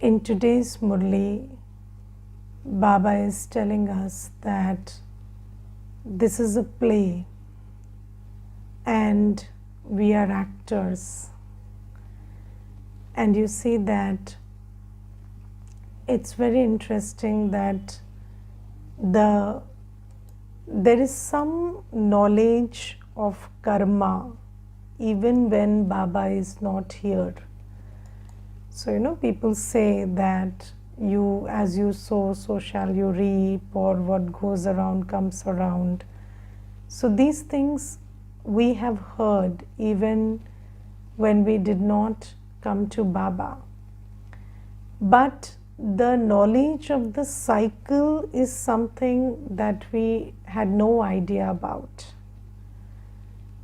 In today's Murli, Baba is telling us that this is a play and we are actors. And you see that it's very interesting that there is some knowledge of karma even when Baba is not here. So, people say that as you sow, so shall you reap, or what goes around comes around. So these things we have heard even when we did not come to Baba. But the knowledge of the cycle is something that we had no idea about.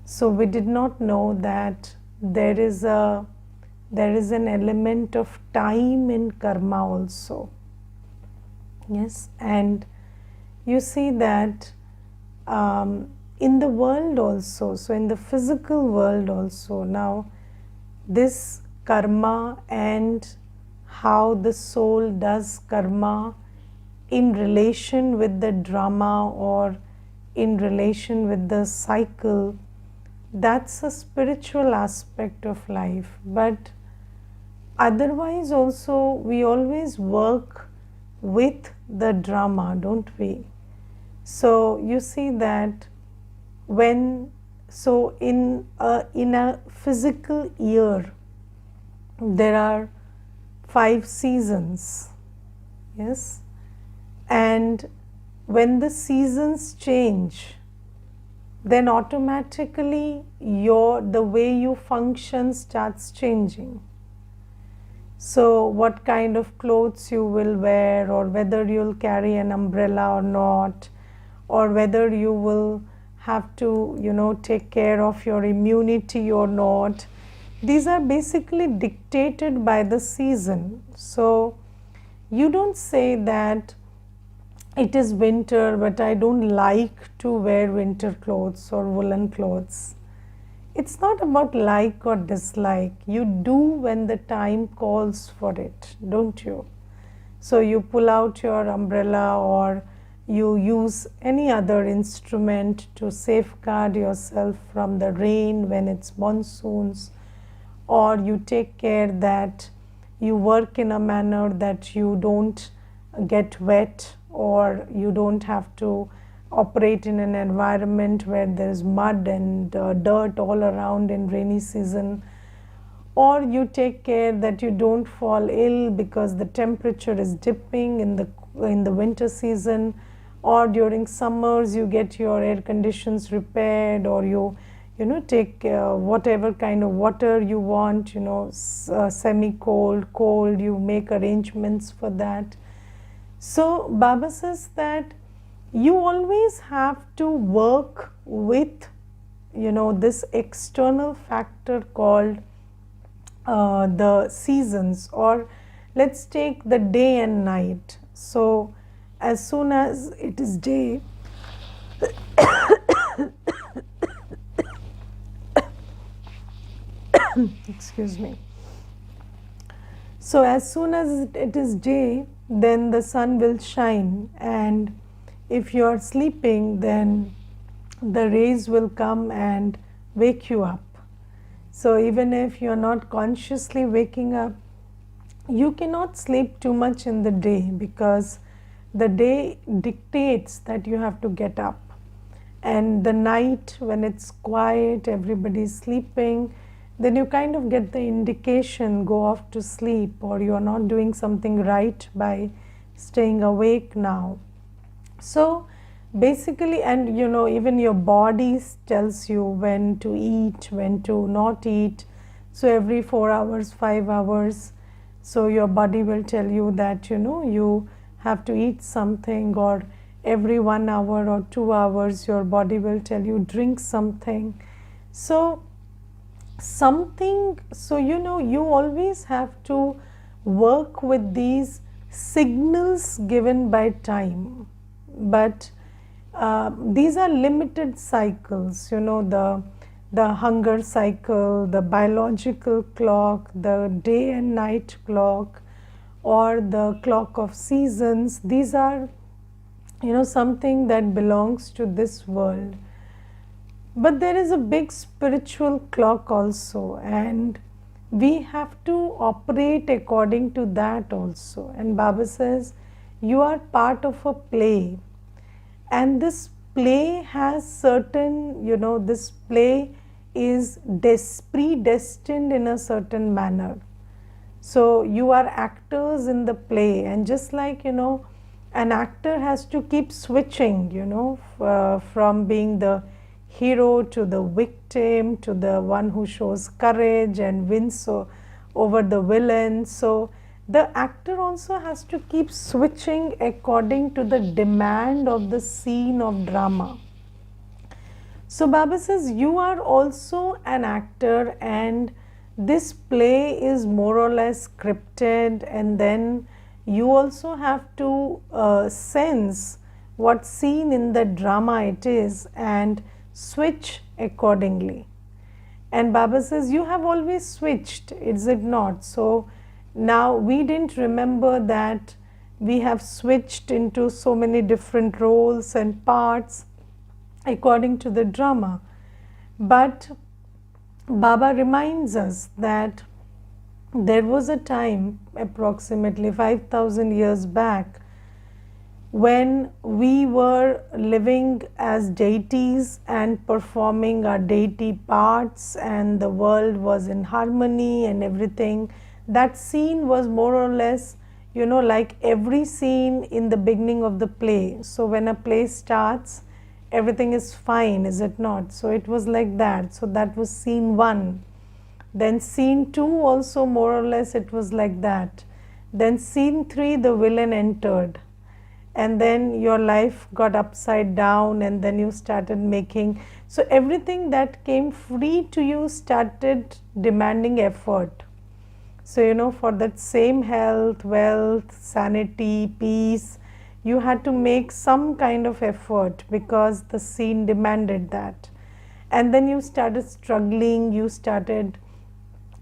So we did not know that there is an element of time in karma also. Yes, and you see that in the world also, so in the physical world also, now this karma and how the soul does karma in relation with the drama or in relation with the cycle, that's a spiritual aspect of life. But otherwise also we always work with the drama, don't we? So you see that in a physical year there are 5 seasons, yes, and when the seasons change, then automatically the way you function starts changing. So what kind of clothes you will wear, or whether you'll carry an umbrella or not, or whether you will have to take care of your immunity or not, these are basically dictated by the season. So you don't say that it is winter but I don't like to wear winter clothes or woolen clothes. It's not about like or dislike. You do when the time calls for it, don't you? So you pull out your umbrella, or you use any other instrument to safeguard yourself from the rain when it's monsoons, or you take care that you work in a manner that you don't get wet, or you don't have to operate in an environment where there's mud and dirt all around in rainy season, or you take care that you don't fall ill because the temperature is dipping in the winter season, or during summers you get your air conditions repaired, or you take whatever kind of water you want, semi cold, you make arrangements for that. So Baba says that you always have to work with this external factor called the seasons, or let's take the day and night. So as soon as it is day, excuse me. So as soon as it is day, then the sun will shine, and if you are sleeping, then the rays will come and wake you up. So even if you are not consciously waking up, you cannot sleep too much in the day, because the day dictates that you have to get up, and the night, when it's quiet, everybody is sleeping, then you kind of get the indication, go off to sleep, or you are not doing something right by staying awake now. So basically, and even your body tells you when to eat, when to not eat. So every 4 hours, 5 hours, so your body will tell you that you have to eat something, or every 1 hour or 2 hours your body will tell you drink something. So you always have to work with these signals given by time. But these are limited cycles, the hunger cycle, the biological clock, the day and night clock, or the clock of seasons. These are, something that belongs to this world. But there is a big spiritual clock also, and we have to operate according to that also. And Baba says, you are part of a play, and this play has certain, this play is predestined in a certain manner. So you are actors in the play, and just like, an actor has to keep switching, from being the hero to the victim to the one who shows courage and wins over the villain. So the actor also has to keep switching according to the demand of the scene of drama. So Baba says, you are also an actor, and this play is more or less scripted, and then you also have to sense what scene in the drama it is and switch accordingly. And Baba says, you have always switched, is it not? So now we didn't remember that we have switched into so many different roles and parts according to the drama. But Baba reminds us that there was a time, approximately 5,000 years back, when we were living as deities and performing our deity parts, and the world was in harmony and everything. That scene was more or less, like every scene in the beginning of the play. So when a play starts, everything is fine, is it not? So it was like that. So that was scene 1. Then scene 2 also more or less it was like that. Then scene 3, the villain entered, and then your life got upside down, and then you started making, so everything that came free to you started demanding effort. So for that same health, wealth, sanity, peace, you had to make some kind of effort because the scene demanded that. And then you started struggling, you started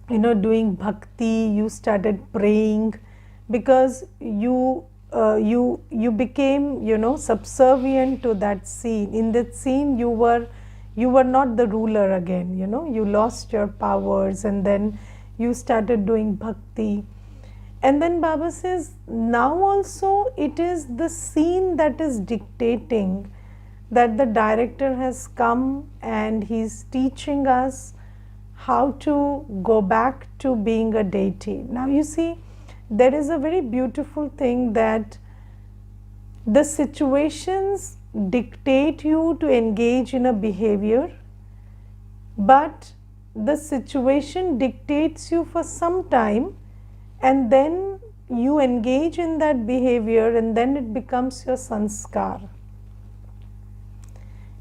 doing bhakti, you started praying, because you became subservient to that scene. In that scene you were not the ruler again, you lost your powers, and then you started doing bhakti. And then Baba says, now also it is the scene that is dictating, that the director has come and he's teaching us how to go back to being a deity. Now you see, there is a very beautiful thing, that the situations dictate you to engage in a behavior, but the situation dictates you for some time, and then you engage in that behavior, and then it becomes your sanskar.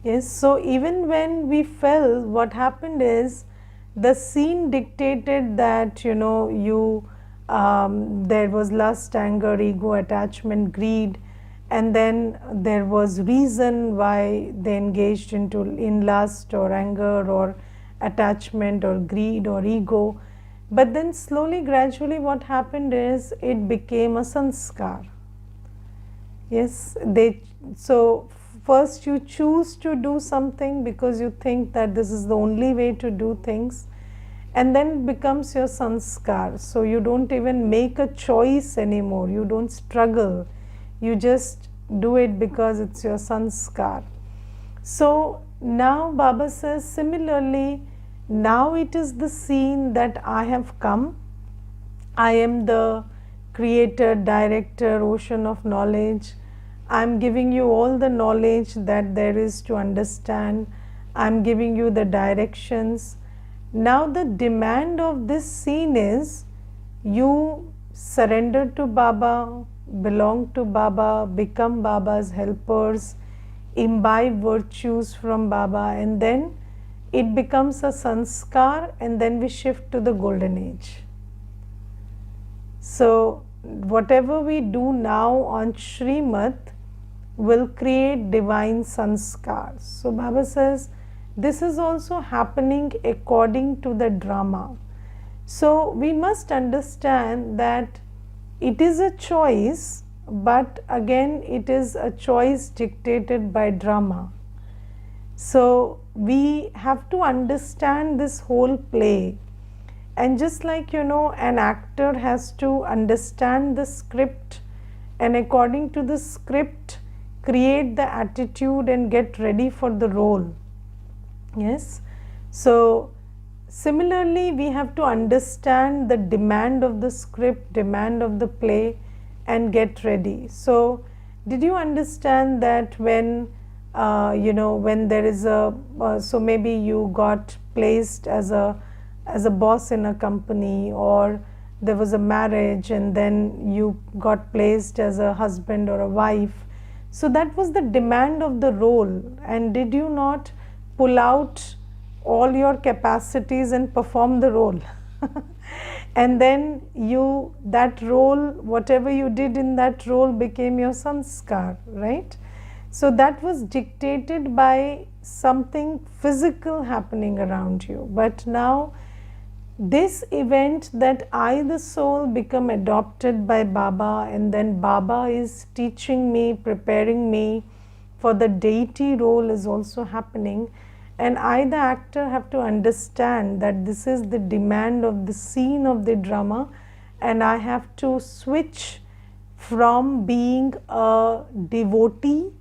Yes, so even when we fell, what happened is, the scene dictated that there was lust, anger, ego, attachment, greed, and then there was reason why they engaged in lust or anger or attachment or greed or ego. But then slowly, gradually what happened is, it became a sanskar. Yes, so first you choose to do something because you think that this is the only way to do things, and then it becomes your sanskar. So you don't even make a choice anymore, you don't struggle, you just do it because it's your sanskar. So now Baba says, similarly, now it is the scene that I have come. I am the creator, director, ocean of knowledge. I am giving you all the knowledge that there is to understand. I am giving you the directions. Now the demand of this scene is, you surrender to Baba, belong to Baba, become Baba's helpers, imbibe virtues from Baba, and then it becomes a sanskar, and then we shift to the golden age. So whatever we do now on Srimad will create divine sanskars. So Baba says, this is also happening according to the drama. So we must understand that it is a choice, but again it is a choice dictated by drama. So we have to understand this whole play. And just like, an actor has to understand the script, and according to the script create the attitude and get ready for the role. Yes. So similarly, we have to understand the demand of the script, demand of the play, and get ready. So did you understand that when when there is a so maybe you got placed as a boss in a company, or there was a marriage and then you got placed as a husband or a wife. So that was the demand of the role, and did you not pull out all your capacities and perform the role? And then that role, whatever you did in that role became your sanskar, right? So that was dictated by something physical happening around you. But now this event that I, the soul, become adopted by Baba, and then Baba is teaching me, preparing me for the deity role, is also happening. And I, the actor, have to understand that this is the demand of the scene of the drama, and I have to switch from being a devotee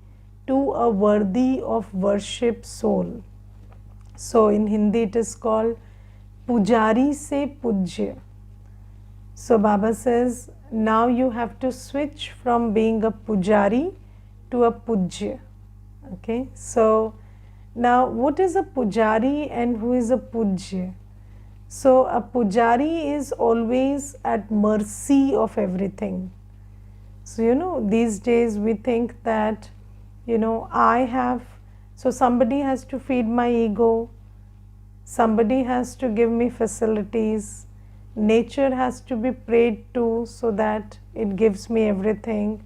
to a worthy of worship soul. So in Hindi it is called Pujari se Pujya. So Baba says, now you have to switch from being a Pujari to a Pujya. Okay, so now what is a Pujari and who is a Pujya? So a Pujari is always at mercy of everything. So these days we think that so somebody has to feed my ego, somebody has to give me facilities, nature has to be prayed to so that it gives me everything,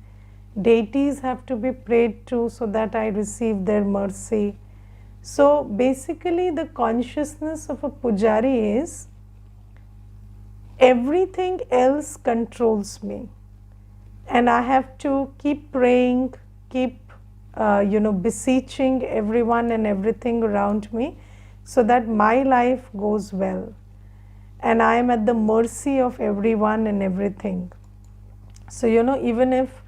deities have to be prayed to so that I receive their mercy. So basically the consciousness of a Pujari is everything else controls me, and I have to keep praying, keep beseeching everyone and everything around me so that my life goes well, and I am at the mercy of everyone and everything. So even if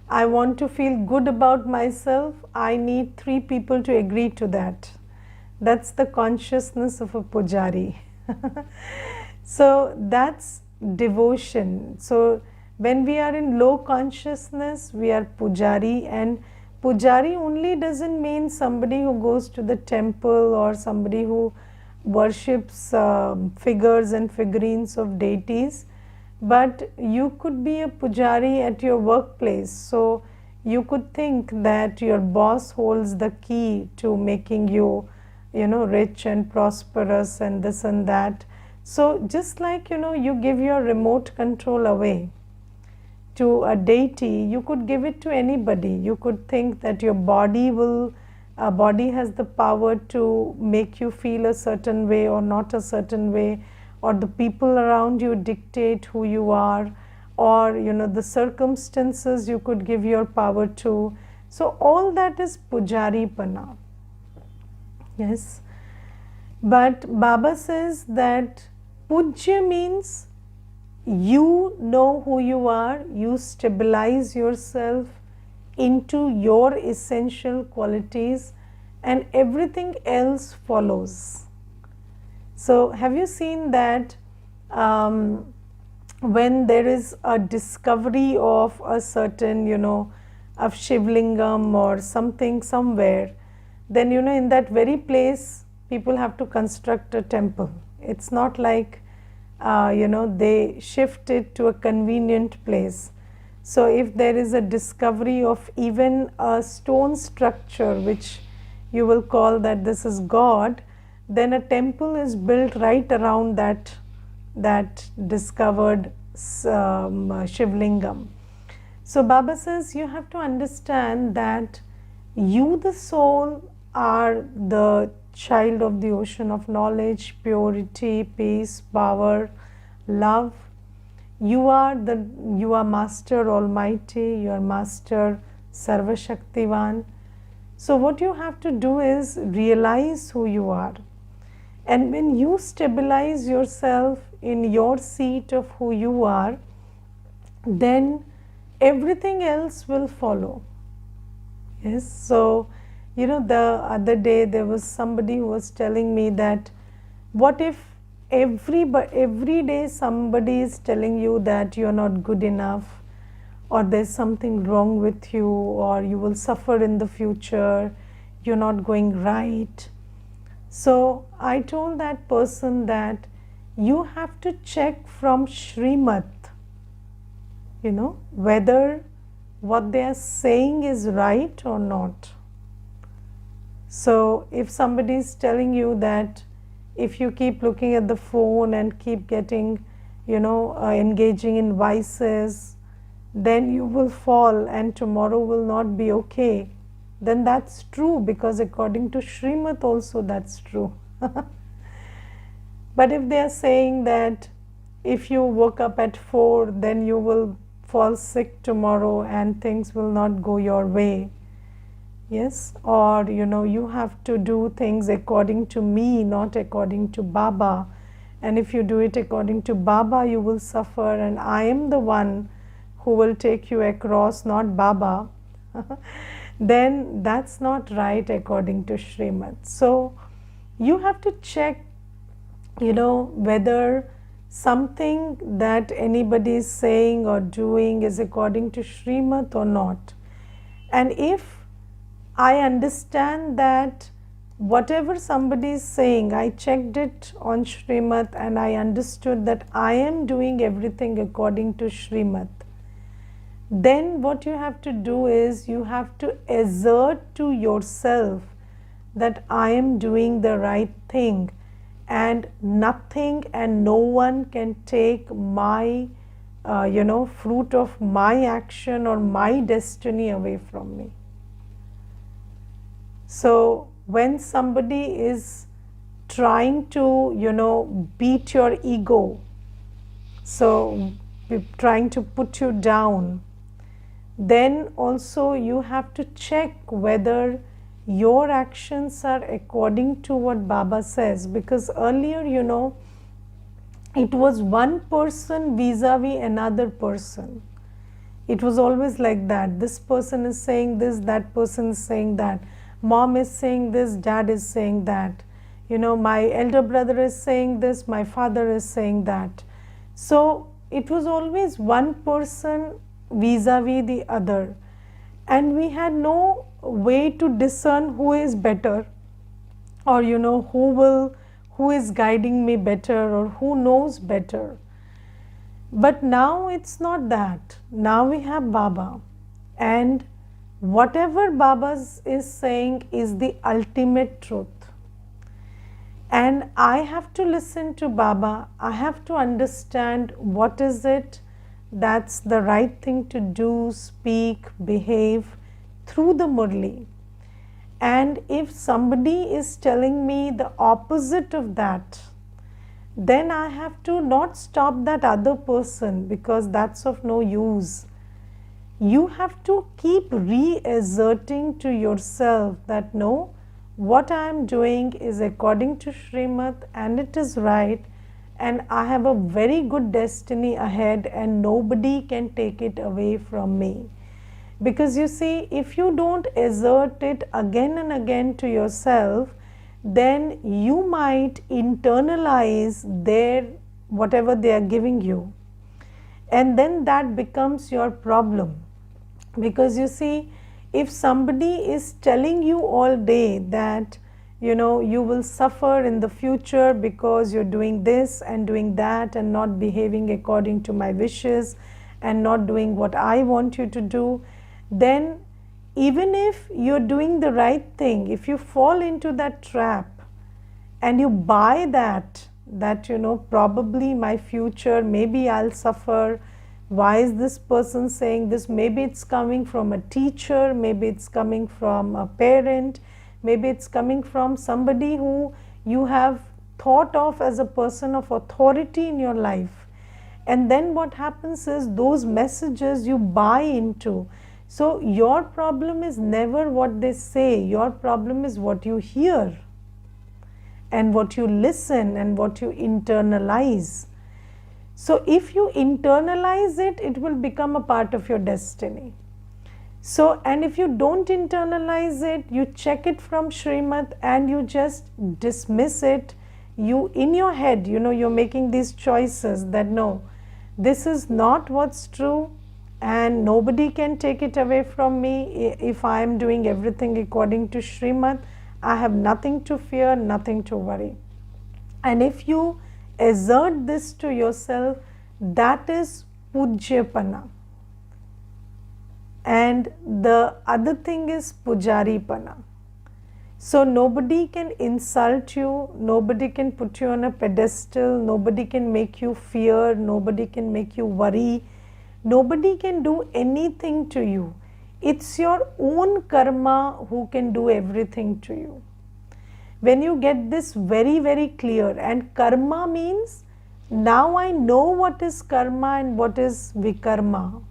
I want to feel good about myself, I need 3 people to agree to that. That's the consciousness of a Pujari. So that's devotion. So when we are in low consciousness, we are Pujari, and Pujari only doesn't mean somebody who goes to the temple or somebody who worships figures and figurines of deities, but you could be a Pujari at your workplace. So you could think that your boss holds the key to making you rich and prosperous and this and that. So just like you give your remote control away to a deity, you could give it to anybody. You could think that your body has the power to make you feel a certain way or not a certain way, or the people around you dictate who you are, or the circumstances you could give your power to. So all that is Pujari Pana. Yes. But Baba says that Pujya means you know who you are, you stabilize yourself into your essential qualities, and everything else follows. So have you seen that when there is a discovery of a certain, of Shivlingam or something somewhere, then in that very place people have to construct a temple. It's not like they shift it to a convenient place. So if there is a discovery of even a stone structure which you will call that this is God, then a temple is built right around that discovered Shivlingam. So Baba says you have to understand that you, the soul, are the child of the ocean of knowledge, purity, peace, power, love. you are Master Almighty, you are Master Sarva Shaktivan. So what you have to do is realize who you are. And when you stabilize yourself in your seat of who you are, then everything else will follow. Yes, so the other day there was somebody who was telling me that what if every day somebody is telling you that you're not good enough, or there's something wrong with you, or you will suffer in the future, you're not going right. So I told that person that you have to check from Srimat, whether what they are saying is right or not. So if somebody is telling you that if you keep looking at the phone and keep getting, engaging in vices, then you will fall and tomorrow will not be okay, then that's true, because according to Srimat also that's true. But if they are saying that if you woke up at 4, then you will fall sick tomorrow and things will not go your way, yes, or you have to do things according to me, not according to Baba, and if you do it according to Baba you will suffer, and I am the one who will take you across, not Baba, then that's not right according to Srimad. So you have to check whether something that anybody is saying or doing is according to Srimad or not. And if I understand that whatever somebody is saying, I checked it on Srimad and I understood that I am doing everything according to Srimad, then what you have to do is you have to assert to yourself that I am doing the right thing, and nothing and no one can take my fruit of my action or my destiny away from me. So when somebody is trying to beat your ego, so trying to put you down, then also you have to check whether your actions are according to what Baba says, because earlier it was one person vis-a-vis another person. It was always like that. This person is saying this, that person is saying that, mom is saying this, dad is saying that, my elder brother is saying this, my father is saying that. So it was always one person vis-a-vis the other, and we had no way to discern who is better, or who is guiding me better, or who knows better. But now it's not that. Now we have Baba, and whatever Baba is saying is the ultimate truth, and I have to listen to Baba. I have to understand what is it that's the right thing to do, speak, behave through the Murli. And if somebody is telling me the opposite of that, then I have to not stop that other person, because that's of no use. You have to keep reasserting to yourself that no, what I am doing is according to Srimad and it is right, and I have a very good destiny ahead and nobody can take it away from me. Because you see, if you don't assert it again and again to yourself, then you might internalize whatever they are giving you, and then that becomes your problem. Because you see, if somebody is telling you all day that you will suffer in the future because you're doing this and doing that and not behaving according to my wishes and not doing what I want you to do, then even if you're doing the right thing, if you fall into that trap and you buy that probably my future, maybe I'll suffer. Why is this person saying this? Maybe it's coming from a teacher, maybe it's coming from a parent, maybe it's coming from somebody who you have thought of as a person of authority in your life. And then what happens is those messages you buy into. So your problem is never what they say, your problem is what you hear and what you listen and what you internalize. So if you internalize it, it will become a part of your destiny. So, and if you don't internalize it, you check it from Srimad and you just dismiss it. You, in your head, you're making these choices that no, this is not what's true and nobody can take it away from me. If I am doing everything according to Srimad, I have nothing to fear, nothing to worry. And if you assert this to yourself, that is Pujyapana. And the other thing is Pujaripana. So nobody can insult you, nobody can put you on a pedestal, nobody can make you fear, nobody can make you worry, nobody can do anything to you. It's your own karma who can do everything to you. When you get this very, very clear, and karma means now I know what is karma and what is vikarma.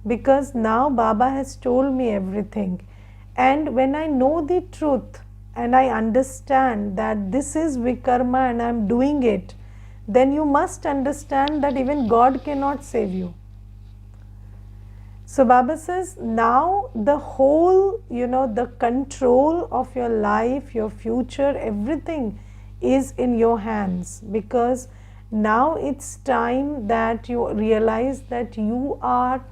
Because now Baba has told me everything. And when I know the truth and I understand that this is vikarma and I am doing it, then you must understand that even God cannot save you. So Baba says now the whole, the control of your life, your future, everything is in your hands, because now it's time that you realize that you are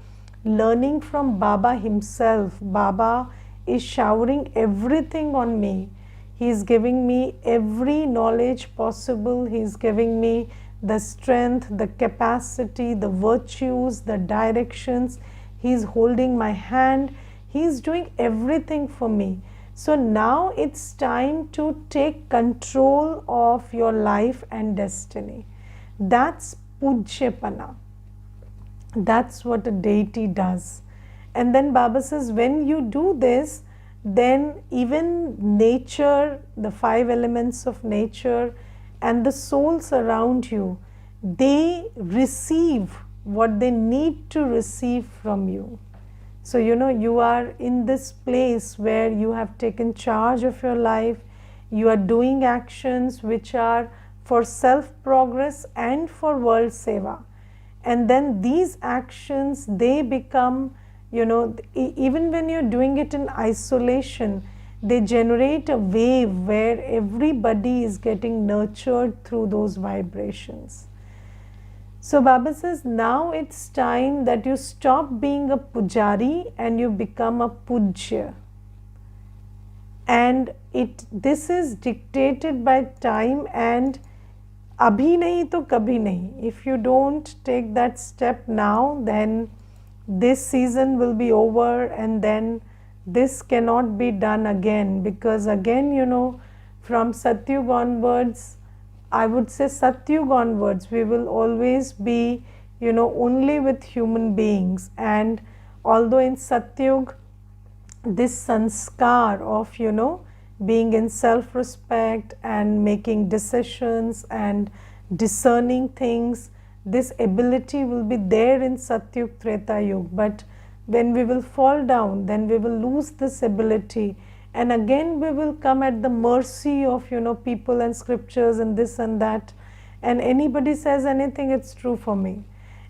learning from Baba himself. Baba is showering everything on me. He is giving me every knowledge possible. He is giving me the strength, the capacity, the virtues, the directions. He is holding my hand. He is doing everything for me. So now it's time to take control of your life and destiny. That's Pujyapana. That's what a deity does. And then Baba says, when you do this, then even nature, the 5 elements of nature and the souls around you, they receive what they need to receive from you. So, you are in this place where you have taken charge of your life. You are doing actions which are for self-progress and for world seva. And then these actions, they become, even when you're doing it in isolation, they generate a wave where everybody is getting nurtured through those vibrations. So Baba says, now it's time that you stop being a pujari and you become a pujya. And this is dictated by time, and abhi nahi to kabhi nahi. If you don't take that step now, then this season will be over, and then this cannot be done again, because again, from Satyug onwards, I would say Satyug onwards, we will always be, only with human beings. And although in Satyug, this sanskar of, being in self-respect and making decisions and discerning things, this ability will be there in Satyug Treta Yuga. But when we will fall down, then we will lose this ability, and again we will come at the mercy of people and scriptures and this and that, and anybody says anything, it's true for me.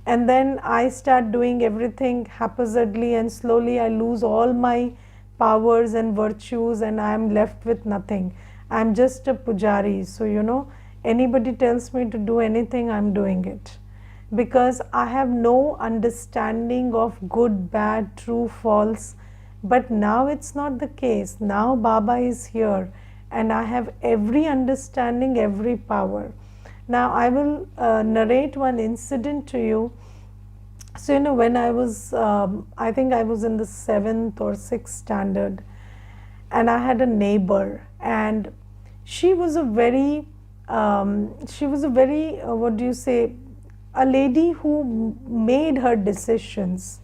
And then I start doing everything haphazardly, and slowly I lose all my powers and virtues, and I am left with nothing. I am just a pujari. So anybody tells me to do anything, I am doing it, because I have no understanding of good, bad, true, false. But now it's not the case. Now Baba is here and I have every understanding, every power. Now I will narrate one incident to you. So when I was, I think I was in the 7th or 6th standard, and I had a neighbor, and she was a very, what do you say, a lady who made her decisions.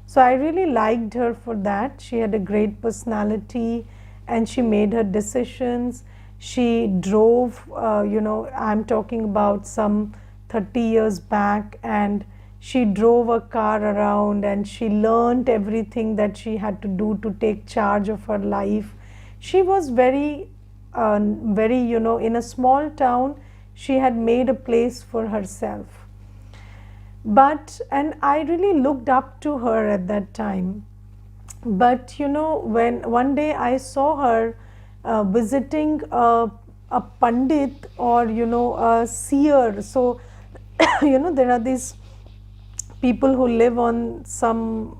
So I really liked her for that. She had a great personality and she made her decisions. She drove, I'm talking about some 30 years back, and she drove a car around and she learned everything that she had to do to take charge of her life. She was very, in a small town, she had made a place for herself. And I really looked up to her at that time. But when one day I saw her visiting a pandit, or a seer. So there are these people who live on some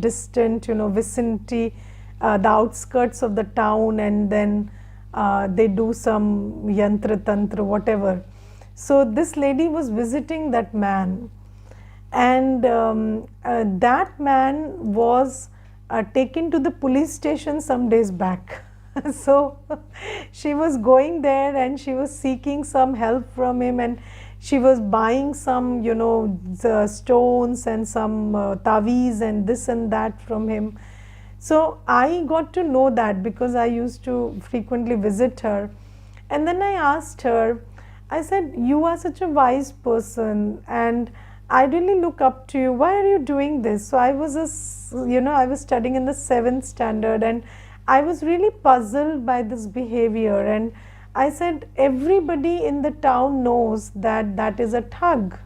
distant vicinity, the outskirts of the town, and then they do some yantra tantra, whatever. So this lady was visiting that man, and that man was taken to the police station some days back. So she was going there and she was seeking some help from him, and she was buying some the stones and some taweez and this and that from him. So I got to know that because I used to frequently visit her. And then I asked her, I said, you are such a wise person and I really look up to you. Why are you doing this? So I was I was studying in the 7th standard, and I was really puzzled by this behavior. And I said, everybody in the town knows that that is a thug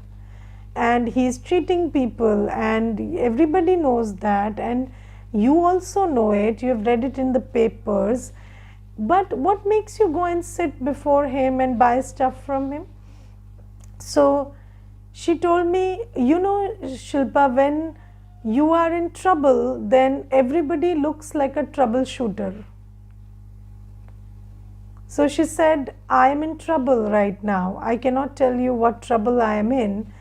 and he is cheating people, and everybody knows that, and you also know it, you have read it in the papers. But what makes you go and sit before him and buy stuff from him? So she told me, Shilpa, when you are in trouble, then everybody looks like a troubleshooter. So she said, I am in trouble right now. I cannot tell you what trouble I am in,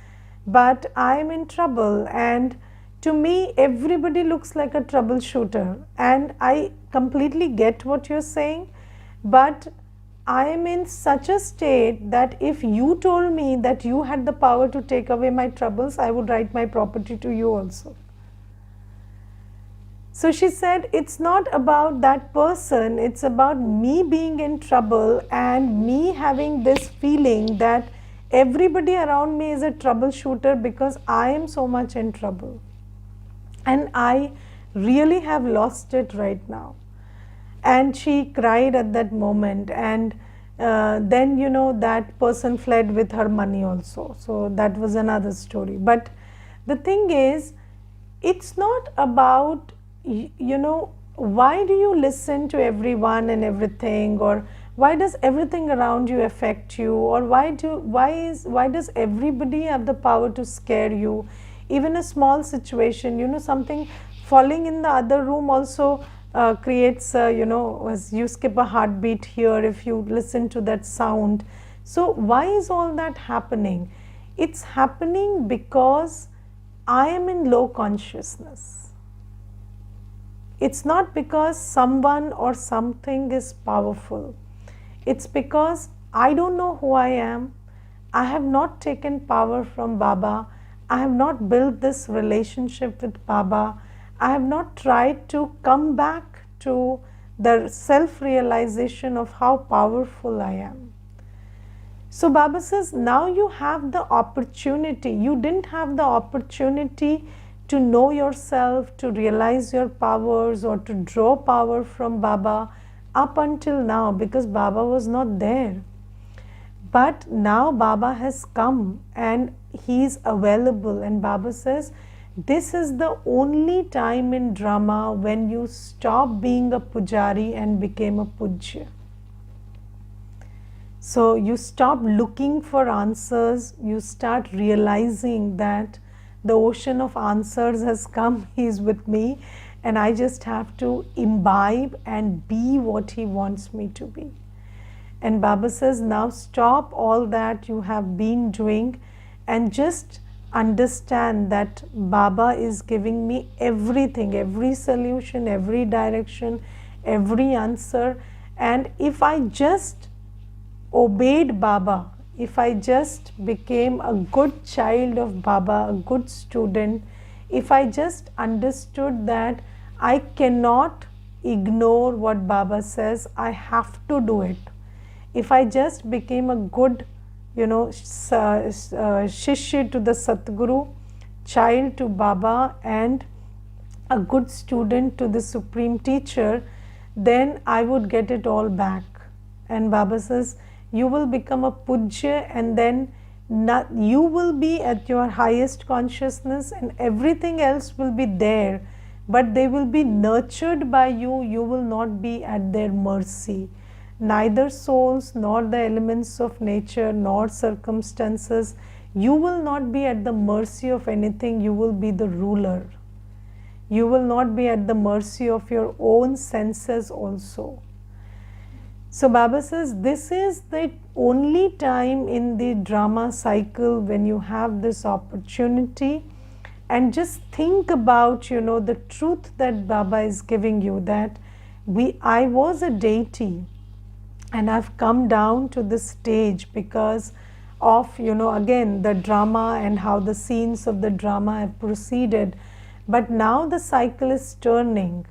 but I am in trouble, and to me everybody looks like a troubleshooter. And I completely get what you're saying, but I am in such a state that if you told me that you had the power to take away my troubles, I would write my property to you also. So she said, it's not about that person, it's about me being in trouble and me having this feeling that everybody around me is a troubleshooter because I am so much in trouble. And I really have lost it right now. And she cried at that moment, and then that person fled with her money also. So that was another story. But the thing is, it's not about why do you listen to everyone and everything, or why does everything around you affect you, or why does everybody have the power to scare you? Even a small situation, something falling in the other room also creates as you skip a heartbeat here if you listen to that sound. So why is all that happening? It's happening because I am in low consciousness. It's not because someone or something is powerful. It's because I don't know who I am. I have not taken power from Baba. I have not built this relationship with Baba. I have not tried to come back to the self-realization of how powerful I am. So Baba says, now you have the opportunity. You didn't have the opportunity to know yourself, to realize your powers, or to draw power from Baba up until now, because Baba was not there. But now Baba has come and he is available, and Baba says, this is the only time in drama when you stop being a pujari and became a pujya. So you stop looking for answers, you start realizing that the ocean of answers has come, he is with me, and I just have to imbibe and be what he wants me to be. And Baba says, now stop all that you have been doing and just understand that Baba is giving me everything, every solution, every direction, every answer. And if I just obeyed Baba, if I just became a good child of Baba, a good student, if I just understood that I cannot ignore what Baba says, I have to do it. If I just became a good, Shishya to the Satguru, child to Baba, and a good student to the Supreme Teacher, then I would get it all back. And Baba says, you will become a Pujya, and then you will be at your highest consciousness, and everything else will be there, but they will be nurtured by you. You will not be at their mercy. Neither souls, nor the elements of nature, nor circumstances. You will not be at the mercy of anything. You will be the ruler. You will not be at the mercy of your own senses also. So Baba says, this is the only time in the drama cycle when you have this opportunity, and just think about, the truth that Baba is giving you, that I was a deity and I've come down to this stage because of, again, the drama and how the scenes of the drama have proceeded. But now the cycle is turning,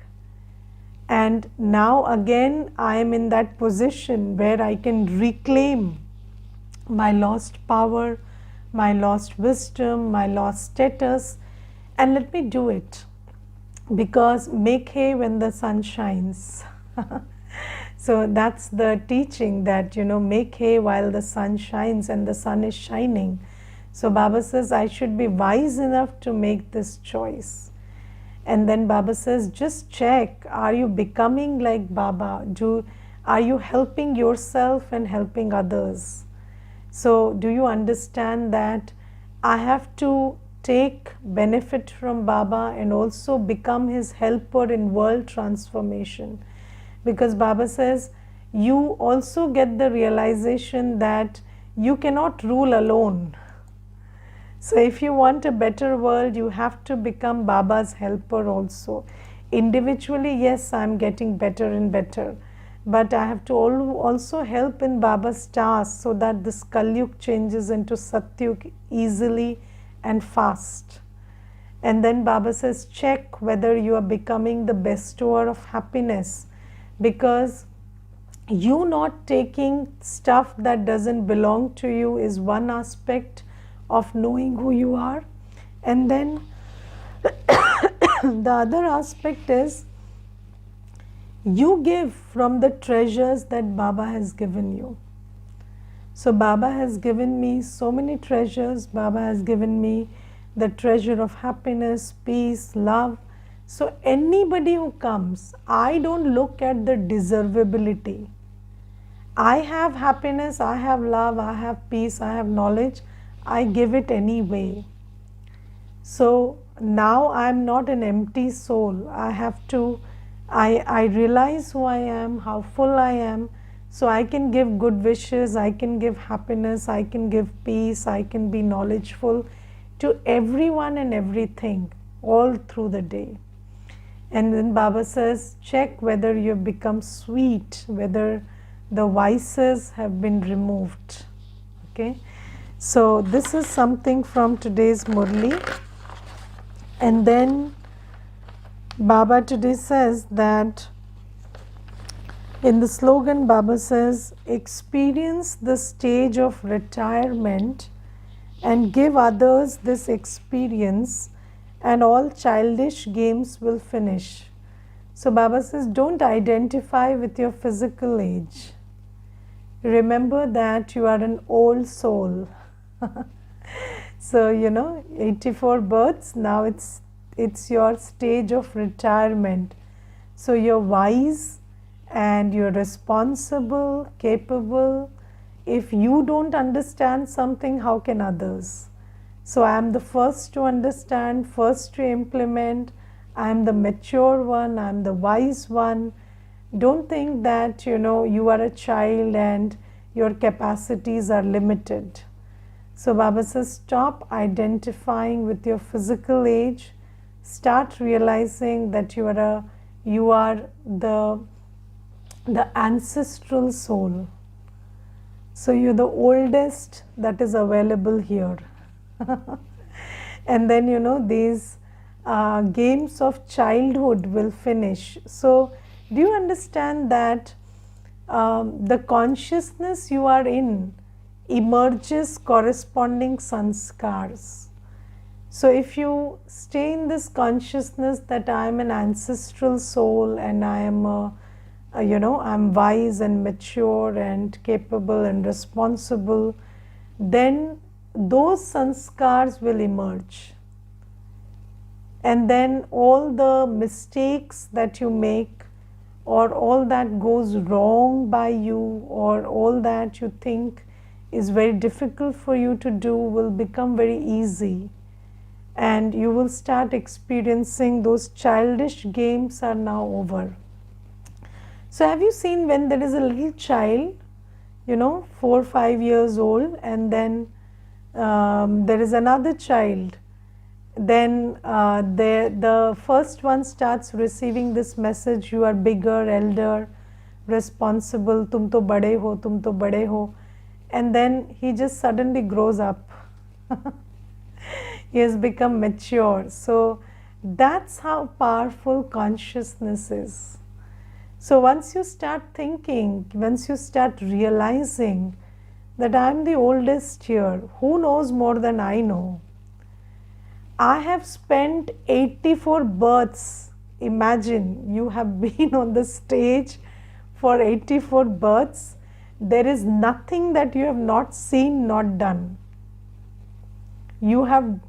and now again I am in that position where I can reclaim my lost power, my lost wisdom, my lost status, and let me do it, because make hay when the sun shines. So that's the teaching, that make hay while the sun shines, and the sun is shining. So Baba says, I should be wise enough to make this choice. And then Baba says, just check, are you becoming like Baba? Are you helping yourself and helping others? So do you understand that I have to take benefit from Baba and also become his helper in world transformation? Because Baba says, you also get the realization that you cannot rule alone. So if you want a better world, you have to become Baba's helper also. Individually, yes, I'm getting better and better, but I have to also help in Baba's task, so that this Kalyug changes into Satyug easily and fast. And then Baba says, check whether you are becoming the bestower of happiness, because you not taking stuff that doesn't belong to you is one aspect of knowing who you are. And then the other aspect is, you give from the treasures that Baba has given you. So Baba has given me so many treasures. Baba has given me the treasure of happiness, peace, love. So anybody who comes, I don't look at the deservability. I have happiness, I have love, I have peace, I have knowledge. I give it anyway. So now I am not an empty soul. I realize who I am, how full I am. So I can give good wishes, I can give happiness, I can give peace, I can be knowledgeful to everyone and everything all through the day. And then Baba says, check whether you have become sweet, whether the vices have been removed. Okay. So this is something from today's Murli. And then Baba today says that, in the slogan, Baba says, experience the stage of retirement and give others this experience, and all childish games will finish. So Baba says, don't identify with your physical age. Remember that you are an old soul. So 84 births, now it's your stage of retirement. So you're wise and you're responsible, capable. If you don't understand something, how can others? So I am the first to understand, first to implement. I am the mature one, I am the wise one. Don't think that you are a child and your capacities are limited. So Baba says, stop identifying with your physical age. Start realizing that you are the ancestral soul. So you're the oldest that is available here. And then these games of childhood will finish. So do you understand that the consciousness you are in emerges corresponding sanskars. So if you stay in this consciousness that I am an ancestral soul and I am I'm wise and mature and capable and responsible, then those sanskars will emerge. And then all the mistakes that you make, or all that goes wrong by you, or all that you think is very difficult for you to do, will become very easy. And you will start experiencing those childish games are now over. So have you seen when there is a little child, 4 or 5 years old, and then there is another child, then the first one starts receiving this message, you are bigger, elder, responsible, tum to bade ho, and then he just suddenly grows up. He has become mature. So that's how powerful consciousness is. So once you start thinking, once you start realizing that I'm the oldest here, who knows more than I know? I have spent 84 births. Imagine you have been on the stage for 84 births. There is nothing that you have not seen, not done. You have,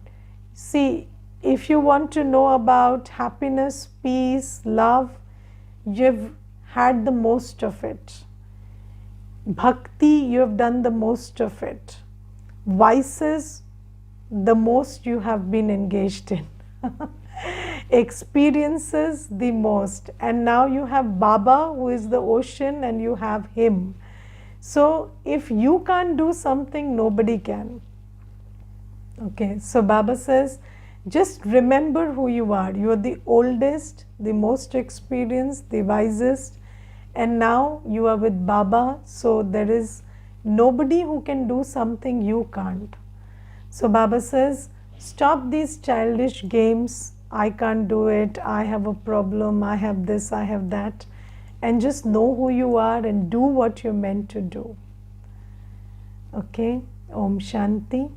see, if you want to know about happiness, peace, love, you've had the most of it. Bhakti, you have done the most of it. Vices, the most you have been engaged in. Experiences, the most. And now you have Baba, who is the ocean, and you have him. So if you can't do something, nobody can. Okay, so Baba says, just remember who you are. You are the oldest, the most experienced, the wisest, and now you are with Baba, so there is nobody who can do something you can't. So Baba says, stop these childish games, I can't do it, I have a problem, I have this, I have that, and just know who you are and do what you're meant to do. Okay, Om Shanti.